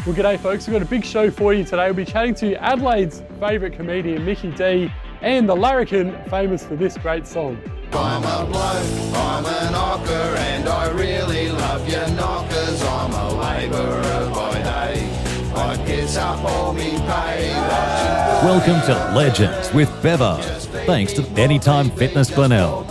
Well, g'day folks, we've got a big show for you today. We'll be chatting to Adelaide's favourite comedian, Mickey D, and the larrikin famous for this great song. I'm a bloke, I'm an knocker, and I really love your knockers. I'm a labourer by day, I get up all me pay. Welcome to Legends with Bevo, thanks to Anytime Fitness Glenelg.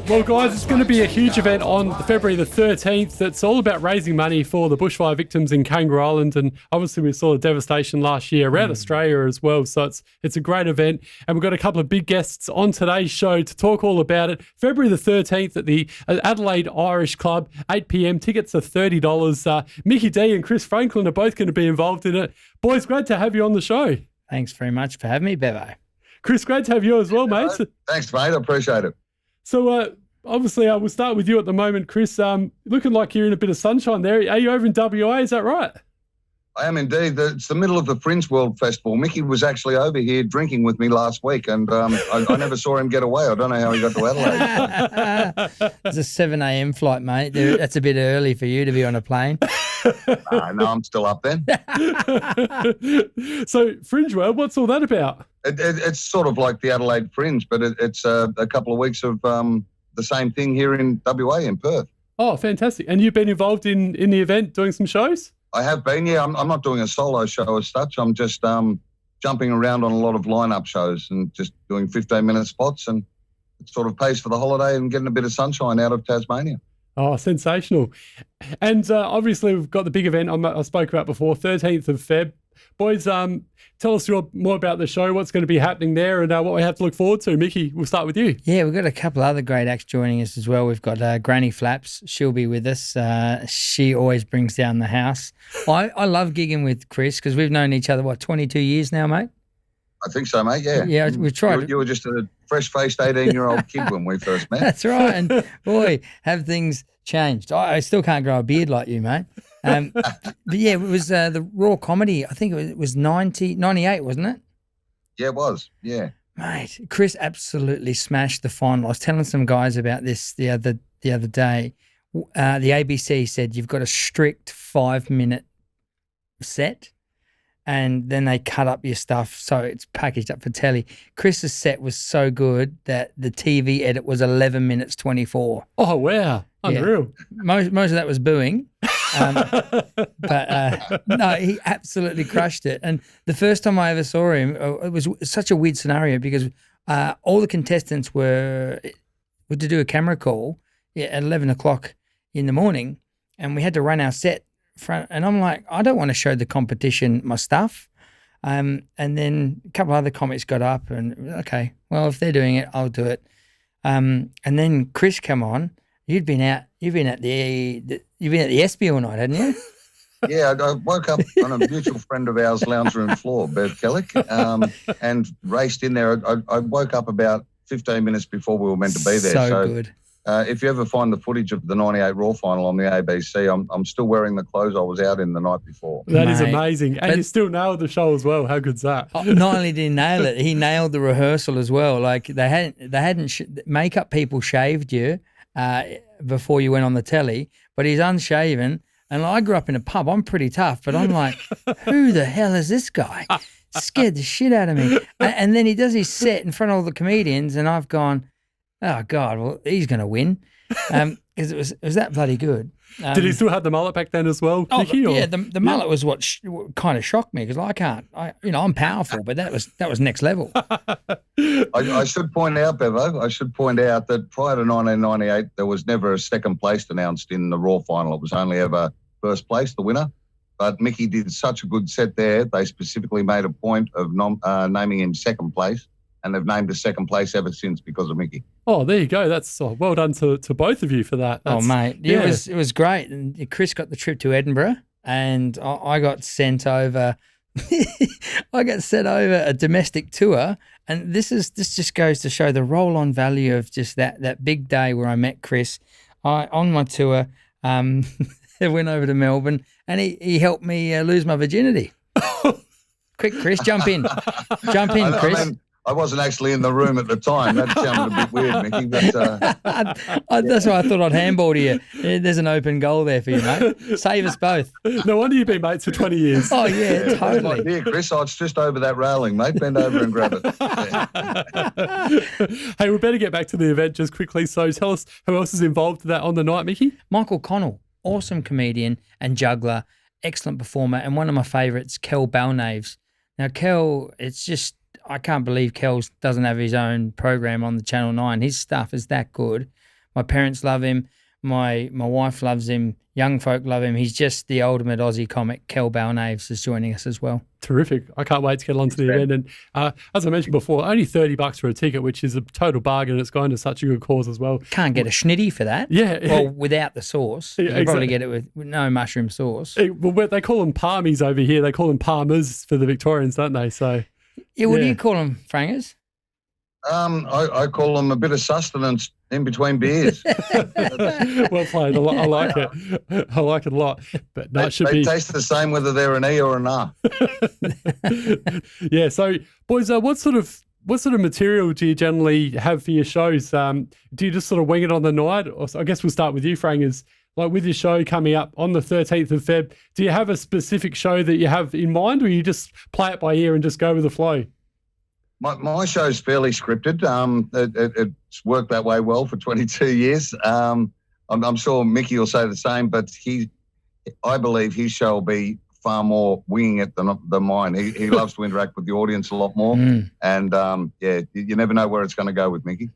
Well, guys, it's going to be a huge event on February the 13th. It's all about raising money for the bushfire victims in Kangaroo Island, and obviously we saw the devastation last year around Australia as well. So it's a great event, and we've got a couple of big guests on today's show to talk all about it. February the 13th at the Adelaide Irish Club, 8 p.m. Tickets are $30. Mickey D and Chris Franklin are both going to be involved in it. Boys, great to have you on the show. Thanks very much for having me, Bevo. Chris, great to have you as well, mate. Thanks, mate. I appreciate it. So, obviously, we'll start with you at the moment, Chris. Looking like you're in a bit of sunshine there. Are you over in WA? Is that right? I am indeed. It's the middle of the Fringe World Festival. Mickey was actually over here drinking with me last week, and I never saw him get away. I don't know how he got to Adelaide. It's a 7 a.m. flight, mate. That's a bit early for you to be on a plane. No, I'm still up then. So, Fringe World, what's all that about? It's sort of like the Adelaide Fringe, but it's a couple of weeks of the same thing here in WA, in Perth. Oh, fantastic. And you've been involved in the event, doing some shows? I have been, yeah. I'm not doing a solo show as such. I'm just jumping around on a lot of lineup shows and just doing 15-minute spots, and it sort of pays for the holiday and getting a bit of sunshine out of Tasmania. Oh, sensational. And obviously we've got the big event I spoke about before, 13th of Feb. Boys, tell us more about the show, what's going to be happening there, and what we have to look forward to. Mickey, we'll start with you. Yeah, we've got a couple other great acts joining us as well. We've got Granny Flaps. She'll be with us. She always brings down the house. I love gigging with Chris because we've known each other, 22 years now, mate? I think so, mate, yeah. Yeah, we've tried. You were just a fresh-faced 18-year-old kid when we first met. That's right. And, boy, have things changed. I still can't grow a beard like you, mate. But, yeah, it was the Raw Comedy. I think it was 98, wasn't it? Yeah, it was, yeah. Mate, Chris absolutely smashed the final. I was telling some guys about this the other day. The ABC said you've got a strict 5-minute set, and then they cut up your stuff so it's packaged up for telly. Chris's set was so good that the TV edit was 11 minutes 24. Oh, wow. Unreal. Yeah. Most of that was booing. But no, he absolutely crushed it. And the first time I ever saw him, it was such a weird scenario because all the contestants were to do a camera call at 11 o'clock in the morning, and we had to run our set front. And I'm like, I don't want to show the competition my stuff. And then a couple of other comics got up and, okay, well, if they're doing it, I'll do it. And then Chris come on. You've been at the Espy all night, hadn't you? Yeah, I woke up on a mutual friend of ours' lounge room floor, Bev Kellick, and raced in there. I woke up about 15 minutes before we were meant to be there. So good. If you ever find the footage of the 98 Raw final on the ABC, I'm still wearing the clothes I was out in the night before. That is amazing. And you still nailed the show as well. How good's that? Not only did he nail it, he nailed the rehearsal as well. Like they hadn't makeup people shaved you before you went on the telly, but he's unshaven. And I grew up in a pub. I'm pretty tough, but I'm like, who the hell is this guy? Scared the shit out of me. And then he does his set in front of all the comedians, and I've gone, oh God, well, he's going to win, because it was that bloody good. Did he still have the mullet back then as well, Mickey? Yeah, the mullet was what kind of shocked me because I'm powerful, but that was next level. I should point out, Bevo, that prior to 1998, there was never a second place announced in the Raw final. It was only ever first place, the winner. But Mickey did such a good set there, they specifically made a point of naming him second place. And they've named us second place ever since because of Mickey. Oh, there you go. That's well done to both of you for that. Mate, yeah. It was great. And Chris got the trip to Edinburgh, and I got sent over. I got sent over a domestic tour, and this just goes to show the roll-on value of just that big day where I met Chris. On my tour, I went over to Melbourne, and he helped me lose my virginity. Quick, Chris, jump in, Chris. I wasn't actually in the room at the time. That sounded a bit weird, Mickey. But That's why I thought I'd handball to you. There's an open goal there for you, mate. Save us both. No wonder you've been mates for 20 years. Oh, yeah, totally. Here, Chris, it's just over that railing, mate. Bend over and grab it. Hey, we better get back to the event just quickly. So tell us who else is involved in that on the night, Mickey? Michael Connell, awesome comedian and juggler, excellent performer, and one of my favourites, Kel Balnaves. Now, Kel, it's just, I can't believe Kel doesn't have his own program on the Channel 9. His stuff is that good. My parents love him. My wife loves him. Young folk love him. He's just the ultimate Aussie comic. Kel Balnaves is joining us as well. Terrific. I can't wait to get along to the event. And as I mentioned before, only $30 for a ticket, which is a total bargain. It's going to such a good cause as well. Can't get a schnitty for that. Yeah. Well, without the sauce. You exactly. probably get it with no mushroom sauce. Well, they call them palmies over here. They call them palmers for the Victorians, don't they? So, yeah, what do you call them, Frangers? I call them a bit of sustenance in between beers. Well played. I like it. I like it a lot. But no, it should be. They taste the same whether they're an E or an R. Yeah. So, boys, what sort of material do you generally have for your shows? Do you just sort of wing it on the night? Or, I guess we'll start with you, Frangers. Like with your show coming up on the 13th of Feb, do you have a specific show that you have in mind, or you just play it by ear and just go with the flow? My show's fairly scripted. It's worked that way well for 22 years. I'm sure Mickey will say the same, but I believe his show will be far more winging it than mine. He loves to interact with the audience a lot more. And, you never know where it's going to go with Mickey.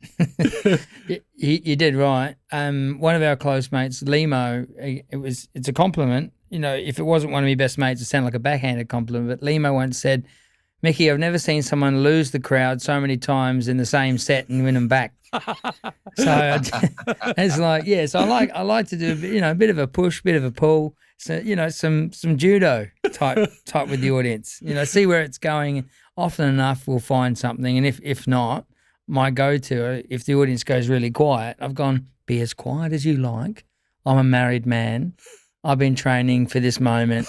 You did right. One of our close mates, Limo, it's a compliment. You know, if it wasn't one of my best mates, it sounded like a backhanded compliment, but Limo once said, Mickey, I've never seen someone lose the crowd so many times in the same set and win them back. So it's like, so I like to do a bit of a push, bit of a pull. So some judo type with the audience. See where it's going. Often enough, we'll find something, and if not, my go-to, if the audience goes really quiet, I've gone, be as quiet as you like. I'm a married man. I've been training for this moment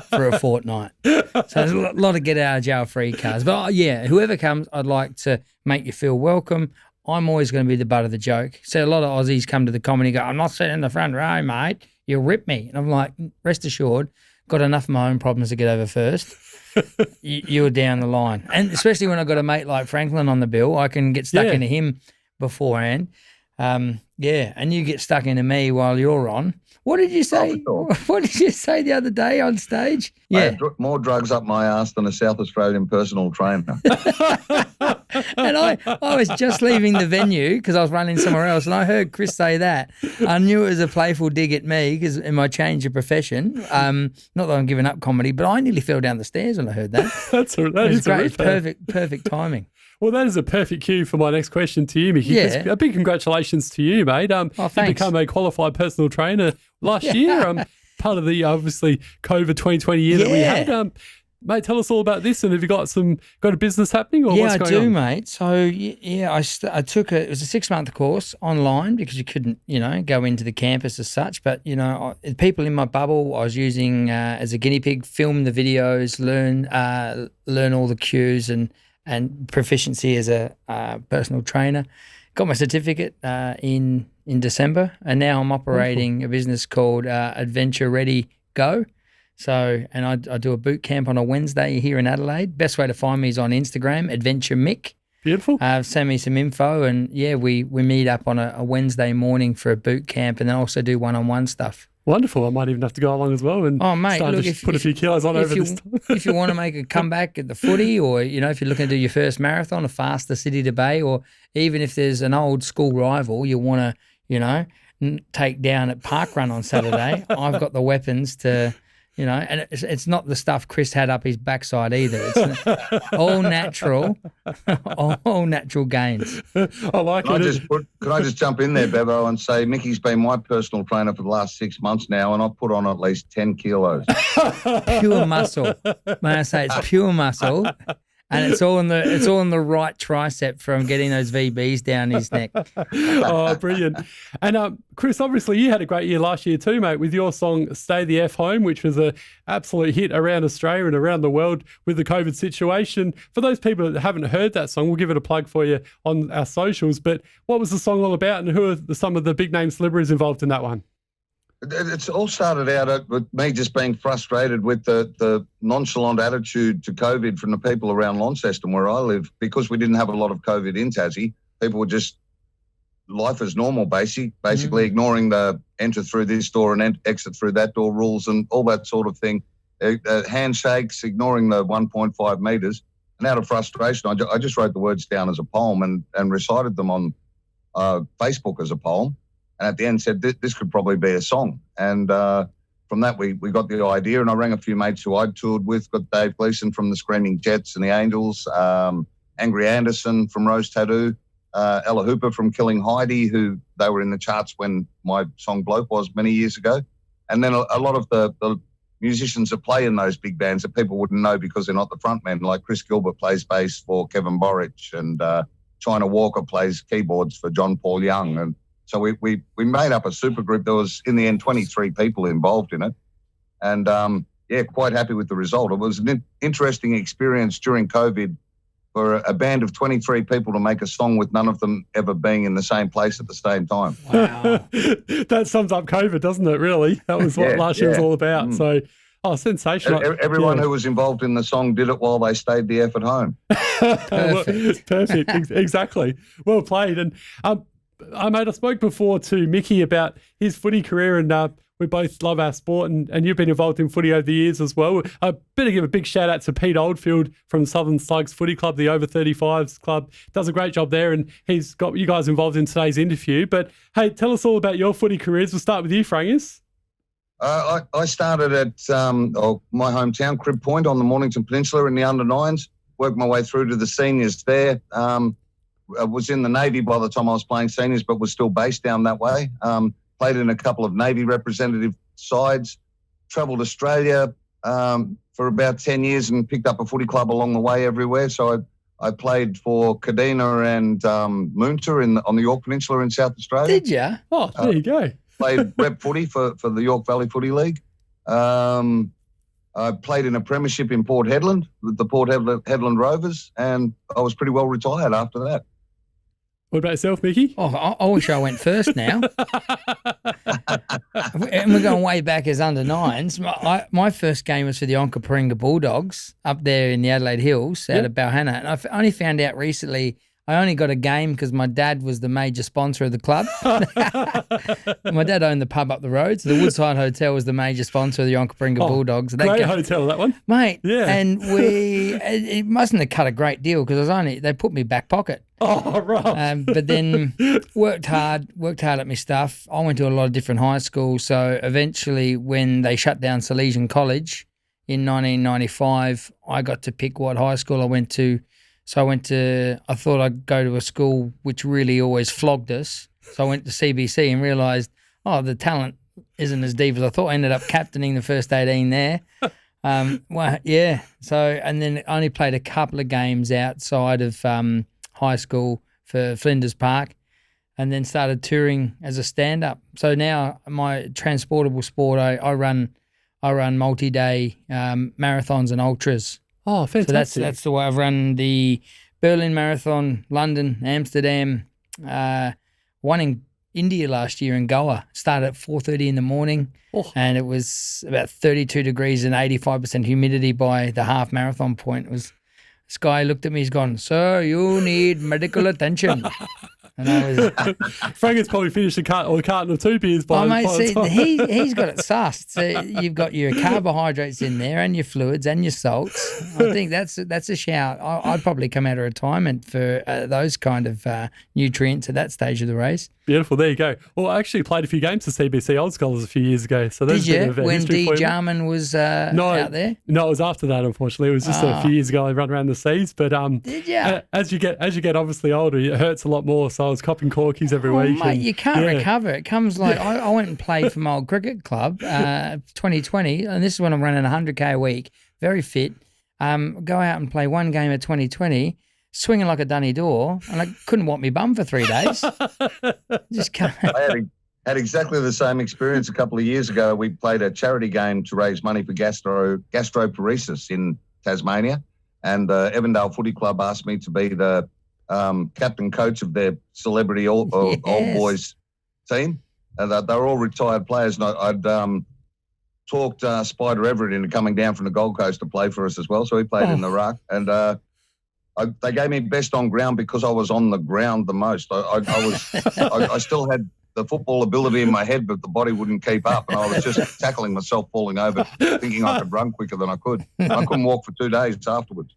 for a fortnight. So there's a lot of get out of jail free cards. But whoever comes, I'd like to make you feel welcome. I'm always going to be the butt of the joke. So a lot of Aussies come to the comedy and go, I'm not sitting in the front row, mate. You'll rip me. And I'm like, rest assured, got enough of my own problems to get over first. You're down the line. And especially when I've got a mate like Franklin on the bill, I can get stuck into him beforehand. And you get stuck into me while you're on. What did you say? What did you say the other day on stage? I had more drugs up my ass than a South Australian personal trainer. And I was just leaving the venue because I was running somewhere else, and I heard Chris say that. I knew it was a playful dig at me because in my change of profession, not that I'm giving up comedy, but I nearly fell down the stairs when I heard that. That is great. Perfect timing. Well, that is a perfect cue for my next question to you, Mickey. Yeah. A big congratulations to you, mate. You become a qualified personal trainer last year. Part of the, obviously, COVID 2020 year that we had. Mate, tell us all about this, and have you got a business happening, or what's going on? Yeah, I do, mate. So, I took it was a 6-month course online because you couldn't, go into the campus as such. But, people in my bubble I was using as a guinea pig, film the videos, learn all the cues and proficiency as a personal trainer. Got my certificate in December, and now I'm operating a business called Adventure Ready Go. So, and I do a boot camp on a Wednesday here in Adelaide. Best way to find me is on Instagram, Adventure Mick. Beautiful. Send me some info, and we meet up on a Wednesday morning for a boot camp, and then also do one-on-one stuff. Wonderful. I might even have to go along as well and put a few kilos on over this time. If you want to make a comeback at the footy, or, if you're looking to do your first marathon, a faster city to bay, or even if there's an old school rival you want to, take down at Parkrun on Saturday, I've got the weapons to... and it's not the stuff Chris had up his backside either. It's all natural, all natural gains. I like it. Could I just jump in there, Bevo, and say Mickey's been my personal trainer for the last 6 months now, and I've put on at least 10 kilos. Pure muscle. May I say it's pure muscle. And it's all in the right tricep from getting those VBs down his neck. Oh, brilliant. And Chris, obviously you had a great year last year too, mate, with your song Stay the F Home, which was an absolute hit around Australia and around the world with the COVID situation. For those people that haven't heard that song, we'll give it a plug for you on our socials. But what was the song all about, and who are some of the big name celebrities involved in that one? It's all started out with me just being frustrated with the nonchalant attitude to COVID from the people around Launceston where I live, because we didn't have a lot of COVID in Tassie. People were just life as normal, basically ignoring the enter through this door and exit through that door rules and all that sort of thing. Handshakes, ignoring the 1.5 metres. And out of frustration, I just wrote the words down as a poem and recited them on Facebook as a poem. And at the end said, this could probably be a song. And from that, we got the idea, and I rang a few mates who I'd toured with. Got Dave Gleeson from the Screaming Jets and the Angels, Angry Anderson from Rose Tattoo, Ella Hooper from Killing Heidi, who they were in the charts when my song Bloke was many years ago. And then a lot of the musicians that play in those big bands that people wouldn't know because they're not the front men, like Chris Gilbert plays bass for Kevin Borich, and China Walker plays keyboards for John Paul Young. And so we made up a super group. There was, in the end, 23 people involved in it. And, quite happy with the result. It was an interesting experience during COVID for a band of 23 people to make a song with none of them ever being in the same place at the same time. Wow. That sums up COVID, doesn't it, really? That was what last year was all about. So, sensational. Everyone who was involved in the song did it while they stayed the F at home. Perfect. Exactly. Well played. And I spoke before to Mickey about his footy career, and we both love our sport, and you've been involved in footy over the years as well. I better give a big shout out to Pete Oldfield from Southern Slugs Footy Club, the over 35s club. Does a great job there, and he's got you guys involved in today's interview. But hey, tell us all about your footy careers. We'll start with you, Frangus. I started at my hometown, Crib Point, on the Mornington Peninsula in the under-9s, worked my way through to the seniors there. I was in the Navy by the time I was playing seniors, but was still based down that way. Played in a couple of Navy representative sides, travelled Australia for about 10 years and picked up a footy club along the way everywhere. So I played for Kadina and Moonta on the York Peninsula in South Australia. Did you? Oh, there you go. Played rep footy for the York Valley Footy League. I played in a premiership in Port Hedland with the Port Hedland Rovers, and I was pretty well retired after that. What about yourself, Mickey? Oh, I wish I went first now. And we're going way back as under-9s. My first game was for the Onkaparinga Bulldogs up there in the Adelaide Hills out of Balhanna. And I only found out recently I only got a game because my dad was the major sponsor of the club. My dad owned the pub up the road, so the Woodside Hotel was the major sponsor of the Onkaparinga Bulldogs. Great hotel, that one. Mate, yeah. And it mustn't have cut a great deal because they put me back pocket. Oh, right. But then worked hard at my stuff. I went to a lot of different high schools, so eventually when they shut down Salesian College in 1995, I got to pick what high school I went to. So I thought I'd go to a school which really always flogged us. So I went to CBC and realised, the talent isn't as deep as I thought. I ended up captaining the first 18 there. So, and then I only played a couple of games outside of high school for Flinders Park, and then started touring as a stand-up. So now my transportable sport, I run multi-day marathons and ultras. Oh, fantastic. So that's the way I've run the Berlin Marathon, London, Amsterdam, one in India last year in Goa. Started at 4:30 in the morning, and it was about 32 degrees and 85% humidity by the half marathon point. This guy looked at me, he's gone, "Sir, you need medical attention." And I was Frank has probably finished a carton of 2 beers by the time. He's got it sussed. So you've got your carbohydrates in there and your fluids and your salts. I think that's a shout. I'd probably come out of retirement for those kind of nutrients at that stage of the race. Beautiful. There you go. Well, I actually played a few games for CBC Old Scholars a few years ago. So did you? When D. Jarman was out there? No, it was after that, unfortunately. It was just a few years ago. I ran around the seas. But did you? As you get obviously older, it hurts a lot more. So I was copping corkies every week. Mate, you can't recover. It comes like I went and played for my old cricket club 2020, and this is when I'm running 100K a week, very fit. go out and play one game of 2020, swinging like a dunny door, and I couldn't wipe me bum for 3 days. Just can't. I had exactly the same experience a couple of years ago. We played a charity game to raise money for gastroparesis in Tasmania, and Evandale Footy Club asked me to be the captain coach of their celebrity old boys team. And they were all retired players, and I'd talked Spider Everett into coming down from the Gold Coast to play for us as well. So he played in the ruck, and they gave me best on ground because I was on the ground the most. I still had the football ability in my head, but the body wouldn't keep up, and I was just tackling myself, falling over, thinking I could run quicker than I could. I couldn't walk for 2 days afterwards.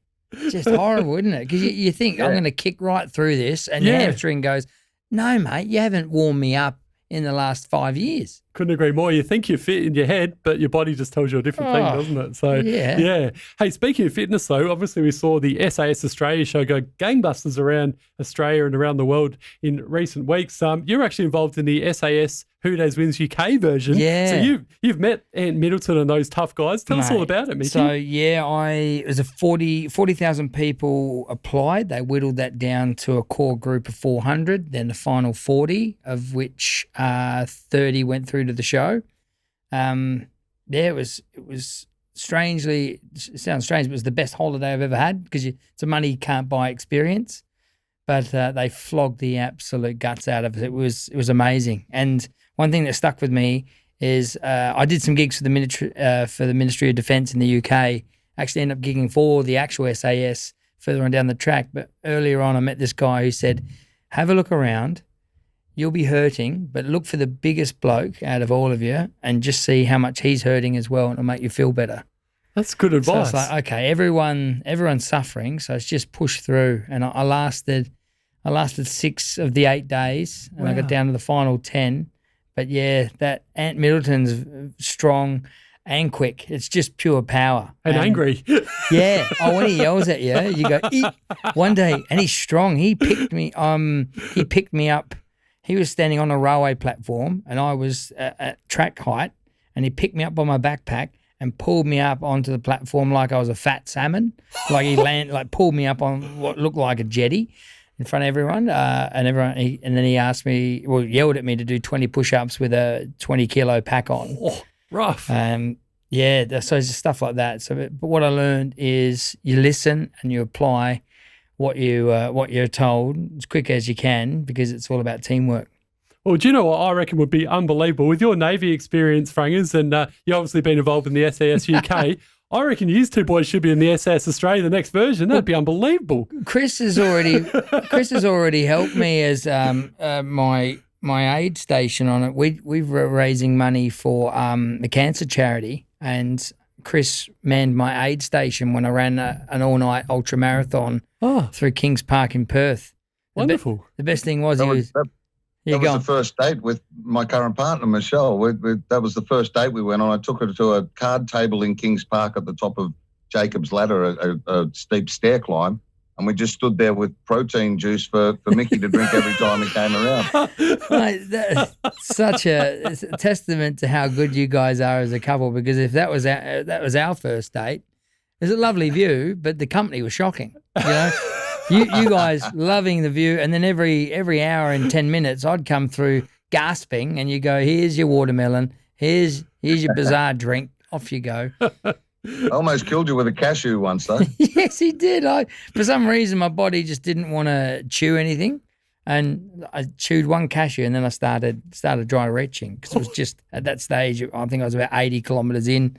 Just horrible, isn't it? Because you think, I'm going to kick right through this, and your hamstring goes, no, mate, you haven't warmed me up in the last 5 years. Couldn't agree more. You think you're fit in your head, but your body just tells you a different thing, doesn't it? So, yeah. Hey, speaking of fitness, though, obviously we saw the SAS Australia show go gangbusters around Australia and around the world in recent weeks. You're actually involved in the SAS Who Days Wins UK version. Yeah. So you've met Ant Middleton and those tough guys. Tell us all about it, Mickey. So, it was a 40,000 people applied. They whittled that down to a core group of 400, then the final 40, of which 30 went through to the show. It was strangely, it sounds strange, but it was the best holiday I've ever had because it's a money you can't buy experience. But they flogged the absolute guts out of it. It was amazing. And one thing that stuck with me is I did some gigs for the Ministry of Defence in the UK. Actually ended up gigging for the actual SAS further on down the track. But earlier on, I met this guy who said, have a look around. You'll be hurting, but look for the biggest bloke out of all of you and just see how much he's hurting as well, and it'll make you feel better. That's good advice. So it's like, okay, everyone's suffering, so it's just push through. And I lasted 6 of the 8 days, and I got down to the final 10. But yeah, that Ant Middleton's strong and quick. It's just pure power. And angry. Yeah. Oh, when he yells at you, you go, eat. One day, and he's strong. He picked me up. He was standing on a railway platform, and I was at track height, and he picked me up by my backpack and pulled me up onto the platform like I was a fat salmon. Like he pulled me up on what looked like a jetty in front of everyone. And then he asked me, yelled at me to do 20 push-ups with a 20-kilo pack on. Oh, rough. So it's just stuff like that. But what I learned is you listen and you apply what you're told as quick as you can, because it's all about teamwork. Well, do you know what I reckon would be unbelievable? With your Navy experience, Frangers, and you've obviously been involved in the SAS UK, I reckon you two boys should be in the SAS Australia, the next version. That'd be unbelievable. Chris has already helped me as my aid station on it. We were raising money for the cancer charity, and Chris manned my aid station when I ran an all-night ultra marathon through Kings Park in Perth. Wonderful. The best thing was That was the first date with my current partner, Michelle. That was the first date we went on. I took her to a card table in Kings Park at the top of Jacob's Ladder, a steep stair climb, and we just stood there with protein juice for Mickey to drink every time he came around. Mate, that's such a testament to how good you guys are as a couple, because if that was our first date, it was a lovely view, but the company was shocking. You know, you guys loving the view, and then every hour and 10 minutes I'd come through gasping, and you go, here's your watermelon, here's your bizarre drink, off you go. I almost killed you with a cashew once, though. Yes, he did. For some reason, my body just didn't want to chew anything, and I chewed one cashew, and then I started dry retching, because it was just at that stage. I think I was about 80 kilometres in.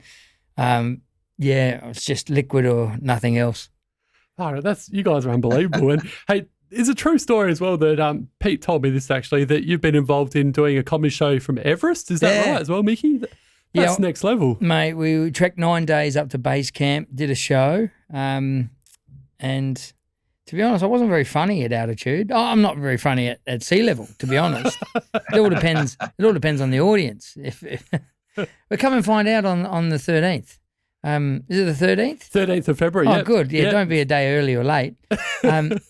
It was just liquid or nothing else. Oh, you guys are unbelievable. And hey, it's a true story as well that Pete told me this actually, that you've been involved in doing a comedy show from Everest. Is that right as well, Mickey? That's next level. Mate, we trekked 9 days up to base camp, did a show, and to be honest, I wasn't very funny at altitude. I'm not very funny at sea level, to be honest. It all depends on the audience. But come and find out on the 13th. Is it the 13th? 13th of February, Oh, good. Yeah, don't be a day early or late. It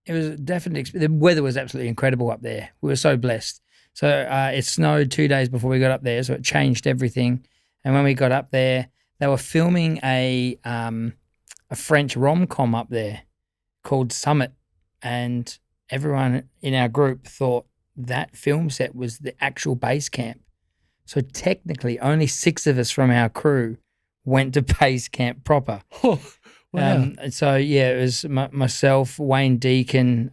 was definitely, the weather was absolutely incredible up there. We were so blessed. So it snowed 2 days before we got up there, so it changed everything. And when we got up there, they were filming a French rom-com up there called Summit, and everyone in our group thought that film set was the actual base camp. So technically, only 6 of us from our crew went to base camp proper. Oh, wow. So yeah, it was myself, Wayne Deacon,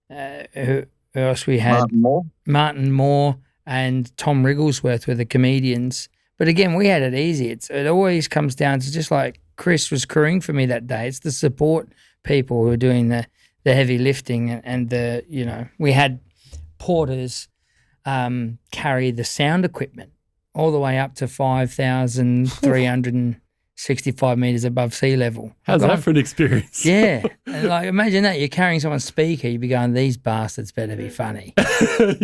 who else we had? Martin Moore and Tom Wrigglesworth were the comedians. But again, we had it easy. It always comes down to, just like Chris was crewing for me that day, it's the support people who are doing the heavy lifting, and we had porters carry the sound equipment all the way up to 5,365 metres above sea level. How's that for an experience? Yeah. And imagine that. You're carrying someone's speaker, you'd be going, these bastards better be funny. But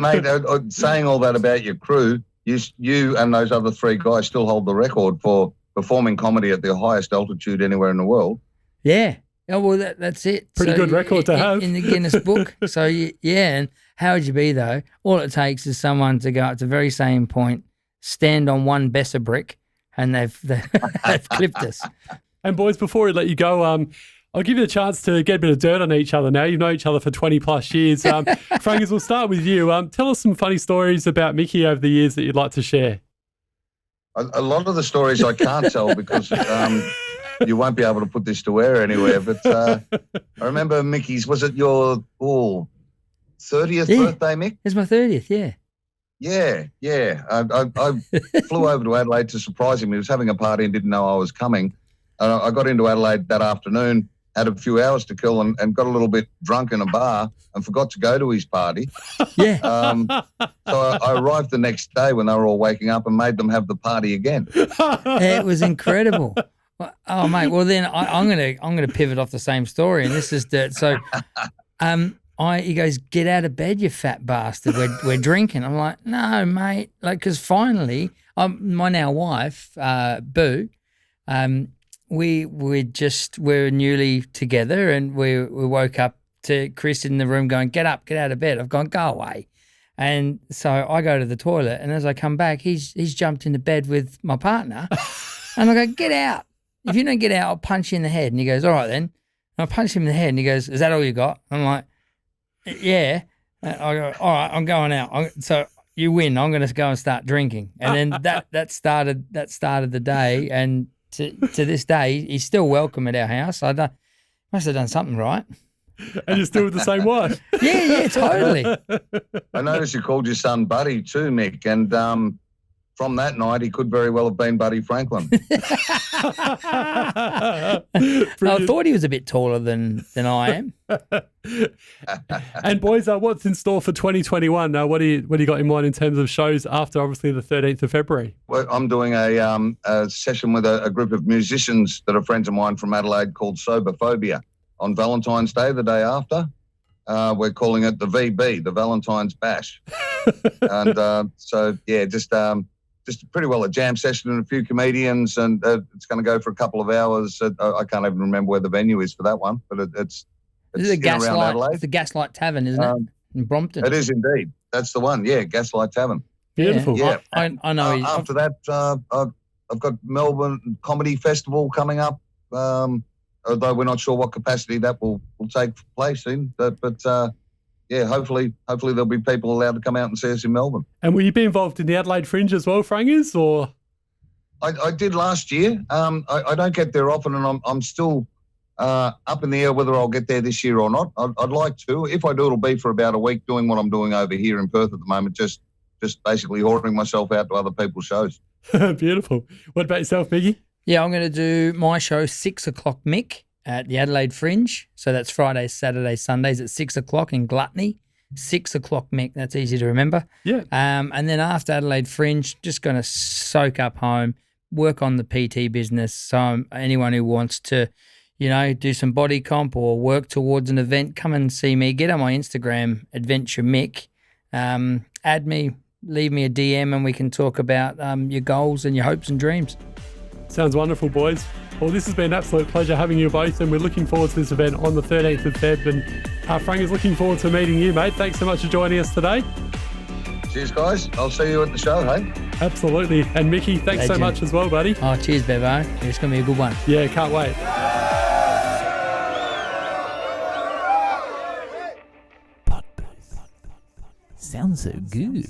mate, saying all that about your crew, you and those other 3 guys still hold the record for performing comedy at the highest altitude anywhere in the world. Yeah. Oh, well, that's it. Pretty good record to have. In the Guinness Book. So, yeah, and how would you be, though? All it takes is someone to go up to the very same point, stand on one Besser brick, and they've clipped us. And, boys, before we let you go, I'll give you a chance to get a bit of dirt on each other now. You've known each other for 20-plus years. Frangers, we'll start with you. Tell us some funny stories about Mickey over the years that you'd like to share. A lot of the stories I can't tell because you won't be able to put this to air anywhere. But I remember Mickey's, was it your 30th birthday, Mick? It's my 30th, yeah. Yeah. I flew over to Adelaide to surprise him. He was having a party and didn't know I was coming. I got into Adelaide that afternoon, had a few hours to kill, and got a little bit drunk in a bar and forgot to go to his party. Yeah. So I arrived the next day when they were all waking up and made them have the party again. It was incredible. Oh, mate. Well, then I'm gonna pivot off the same story, and this is dirt. So, he goes, "Get out of bed, you fat bastard. We're drinking." I'm like, "No, mate." Because finally, my now wife, Boo, we're newly together, and we woke up to Chris in the room going, "Get up, get out of bed." I've gone, "Go away." And so I go to the toilet, and as I come back, he's jumped into bed with my partner, and I go, "Get out. If you don't get out, I'll punch you in the head." And he goes, "All right then." And I punch him in the head, and he goes, "Is that all you got?" I'm like, "Yeah." And I go, "All right, I'm going out. So you win. I'm going to go and start drinking." And then that started the day, and to this day, he's still welcome at our house. I must have done something right. And you're still with the same wife? Yeah, totally. I noticed you called your son Buddy too, Mick, and from that night, he could very well have been Buddy Franklin. I thought he was a bit taller than I am. And boys, what's in store for 2021? What do you got in mind in terms of shows after obviously the 13th of February? Well, I'm doing a session with a group of musicians that are friends of mine from Adelaide called Soberphobia on Valentine's Day, the day after. We're calling it the VB, the Valentine's Bash. And so, yeah, just pretty well a jam session and a few comedians, and it's going to go for a couple of hours. I can't even remember where the venue is for that one, but it's around Adelaide. It's the Gaslight Tavern, isn't it? In Brompton. It is indeed. That's the one. Yeah, Gaslight Tavern. Beautiful. Yeah. I know. After that, I've got Melbourne Comedy Festival coming up, although we're not sure what capacity that will take place in. But yeah, hopefully there'll be people allowed to come out and see us in Melbourne. And will you be involved in the Adelaide Fringe as well, Frangers? Or I did last year. I don't get there often, and I'm still up in the air whether I'll get there this year or not. I'd like to. If I do, it'll be for about a week, doing what I'm doing over here in Perth at the moment, just basically ordering myself out to other people's shows. Beautiful. What about yourself, Miggy? Yeah, I'm going to do my show 6 o'clock, Mick, at the Adelaide Fringe. So that's Fridays, Saturdays, Sundays at 6 o'clock in Gluttony. 6 o'clock, Mick. That's easy to remember. Yeah. And then after Adelaide Fringe, just going to soak up home, work on the PT business. So anyone who wants to, do some body comp or work towards an event, come and see me. Get on my Instagram, Adventure Mick. Add me, leave me a DM, and we can talk about your goals and your hopes and dreams. Sounds wonderful, boys. Well, this has been an absolute pleasure having you both, and we're looking forward to this event on the 13th of Feb. And Frank is looking forward to meeting you, mate. Thanks so much for joining us today. Cheers, guys. I'll see you at the show, hey? Absolutely. And Mickey, thanks so Legend. much as well, buddy. Oh, cheers, Bevo. It's going to be a good one. Yeah, can't wait. Sounds so good.